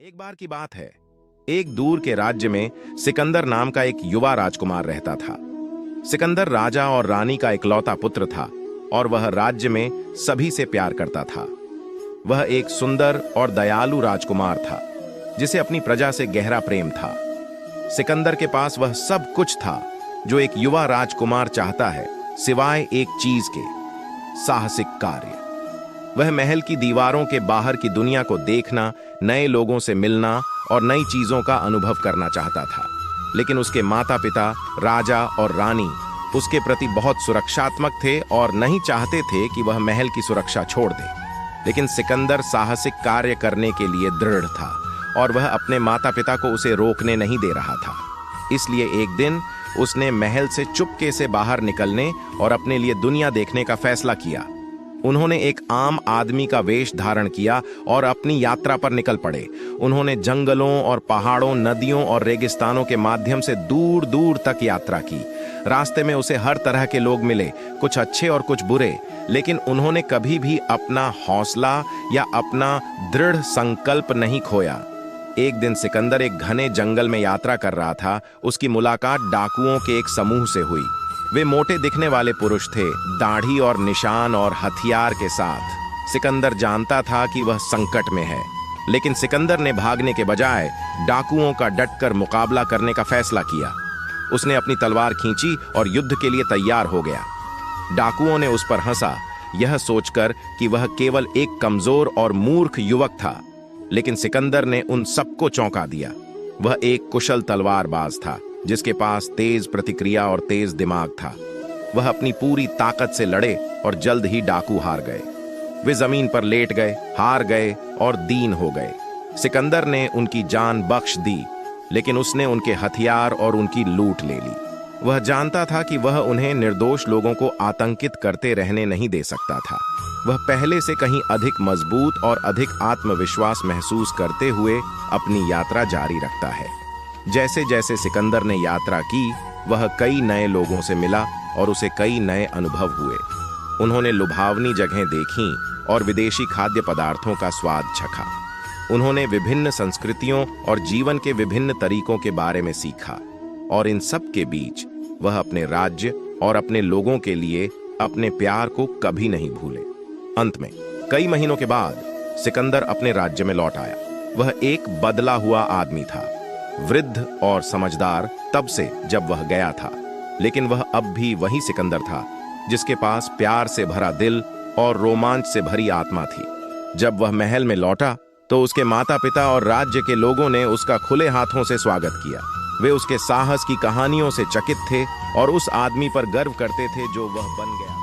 एक बार की बात है। एक दूर के राज्य में सिकंदर नाम का एक युवा राजकुमार रहता था। सिकंदर राजा और रानी का इकलौता पुत्र था और वह राज्य में सभी से प्यार करता था। वह एक सुंदर और दयालु राजकुमार था जिसे अपनी प्रजा से गहरा प्रेम था। सिकंदर के पास वह सब कुछ था जो एक युवा राजकुमार चाहता है, सिवाय एक चीज के, साहसिक कार्य। वह महल की दीवारों के बाहर की दुनिया को देखना, नए लोगों से मिलना और नई चीजों का अनुभव करना चाहता था। लेकिन उसके माता पिता, राजा और रानी उसके प्रति बहुत सुरक्षात्मक थे और नहीं चाहते थे कि वह महल की सुरक्षा छोड़ दे। लेकिन सिकंदर साहसिक कार्य करने के लिए दृढ़ था और वह अपने माता पिता को उसे रोकने नहीं दे रहा था। इसलिए एक दिन उसने महल से चुपके से बाहर निकलने और अपने लिए दुनिया देखने का फैसला किया। उन्होंने एक आम आदमी का वेश धारण किया और अपनी यात्रा पर निकल पड़े। उन्होंने जंगलों और पहाड़ों, नदियों और रेगिस्तानों के माध्यम से दूर दूर तक यात्रा की। रास्ते में उसे हर तरह के लोग मिले, कुछ अच्छे और कुछ बुरे, लेकिन उन्होंने कभी भी अपना हौसला या अपना दृढ़ संकल्प नहीं खोया। एक दिन सिकंदर एक घने जंगल में यात्रा कर रहा था। उसकी मुलाकात डाकुओं के एक समूह से हुई। वे मोटे दिखने वाले पुरुष थे, दाढ़ी और निशान और हथियार के साथ। सिकंदर जानता था कि वह संकट में है, लेकिन सिकंदर ने भागने के बजाय डाकुओं का डटकर मुकाबला करने का फैसला किया। उसने अपनी तलवार खींची और युद्ध के लिए तैयार हो गया। डाकुओं ने उस पर हंसा, यह सोचकर कि वह केवल एक कमजोर और मूर्ख युवक था। लेकिन सिकंदर ने उन सबको चौंका दिया। वह एक कुशल तलवारबाज था जिसके पास तेज प्रतिक्रिया और तेज दिमाग था। वह अपनी पूरी ताकत से लड़े और जल्द ही डाकू हार गए। वे जमीन पर लेट गए, हार गए और दीन हो गए। सिकंदर ने उनकी जान बख्श दी, लेकिन उसने उनके हथियार और उनकी लूट ले ली। वह जानता था कि वह उन्हें निर्दोष लोगों को आतंकित करते रहने नहीं दे सकता था। वह पहले से कहीं अधिक मजबूत और अधिक आत्मविश्वास महसूस करते हुए अपनी यात्रा जारी रखता है। जैसे जैसे सिकंदर ने यात्रा की, वह कई नए लोगों से मिला और उसे कई नए अनुभव हुए। उन्होंने लुभावनी जगहें देखीं और विदेशी खाद्य पदार्थों का स्वाद चखा। उन्होंने विभिन्न संस्कृतियों और जीवन के विभिन्न तरीकों के बारे में सीखा, और इन सब के बीच वह अपने राज्य और अपने लोगों के लिए अपने प्यार को कभी नहीं भूले। अंत में कई महीनों के बाद सिकंदर अपने राज्य में लौट आया। वह एक बदला हुआ आदमी था, वृद्ध और समझदार तब से जब वह गया था। लेकिन वह अब भी वही सिकंदर था जिसके पास प्यार से भरा दिल और रोमांच से भरी आत्मा थी। जब वह महल में लौटा तो उसके माता पिता और राज्य के लोगों ने उसका खुले हाथों से स्वागत किया। वे उसके साहस की कहानियों से चकित थे और उस आदमी पर गर्व करते थे जो वह बन गया।